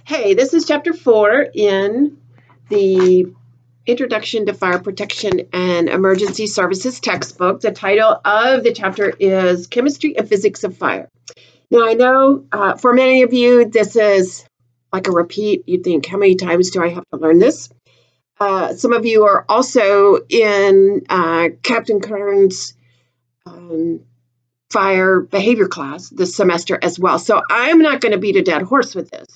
Hey, this is chapter 4 in the Introduction to Fire Protection and Emergency Services textbook. The title of the chapter is Chemistry and Physics of Fire. Now, I know for many of you, this is like a repeat. You think, how many times do I have to learn this? Some of you are also in Captain Kern's fire behavior class this semester as well. So I'm not going to beat a dead horse with this.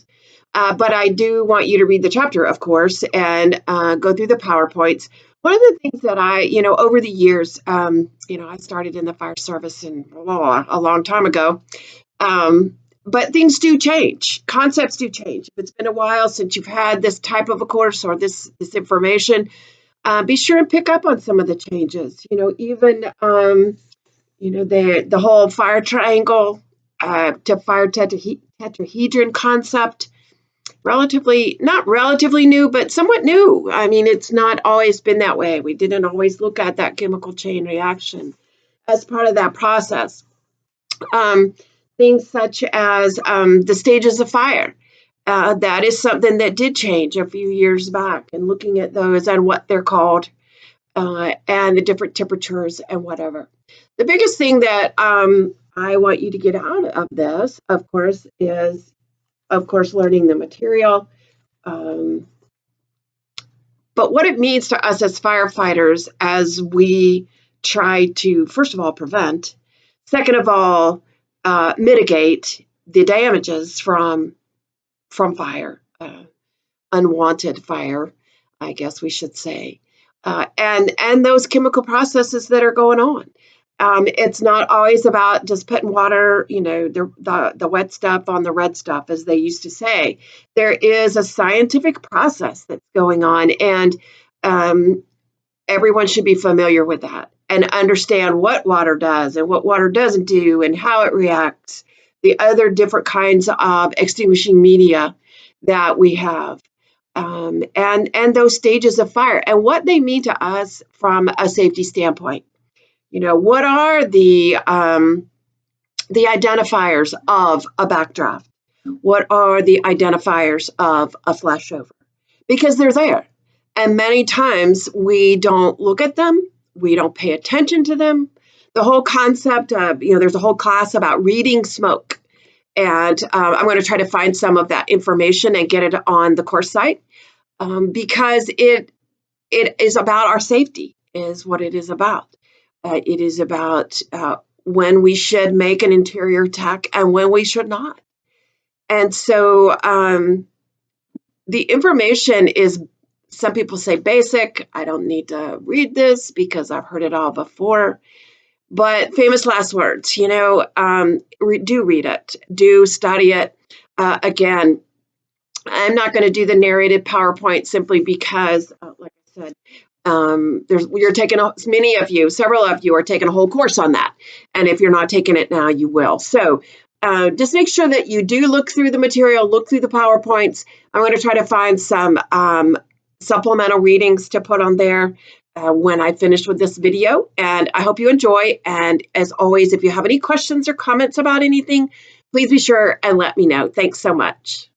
But I do want you to read the chapter, of course, and go through the PowerPoints. One of the things that over the years, I started in the fire service a long time ago, but things do change. Concepts do change. If it's been a while since you've had this type of a course or this information, be sure and pick up on some of the changes. Even the whole fire triangle to fire tetrahedron concept. Not relatively new, but somewhat new. I mean, it's not always been that way. We didn't always look at that chemical chain reaction as part of that process. Things such as the stages of fire. That is something that did change a few years back, and looking at those and what they're called and the different temperatures and whatever. The biggest thing that I want you to get out of this, of course, is learning the material, but what it means to us as firefighters as we try to, first of all, prevent, second of all, mitigate the damages from fire, unwanted fire, I guess we should say, and those chemical processes that are going on. It's not always about just putting water, the wet stuff on the red stuff, as they used to say. There is a scientific process that's going on, and everyone should be familiar with that and understand what water does and what water doesn't do and how it reacts, the other different kinds of extinguishing media that we have, and those stages of fire and what they mean to us from a safety standpoint. What are the identifiers of a backdraft? What are the identifiers of a flashover? Because they're there. And many times we don't look at them. We don't pay attention to them. The whole concept of, there's a whole class about reading smoke. And I'm going to try to find some of that information and get it on the course site because it is about our safety, is what it is about. It is about when we should make an interior attack and when we should not. And so the information is, some people say basic. I don't need to read this because I've heard it all before. But famous last words, do read it, do study it. Again, I'm not going to do the narrated PowerPoint simply because, like I said, several of you are taking a whole course on that. And if you're not taking it now, you will. So just make sure that you do look through the material, look through the PowerPoints. I'm going to try to find some supplemental readings to put on there when I finish with this video. And I hope you enjoy. And as always, if you have any questions or comments about anything, please be sure and let me know. Thanks so much.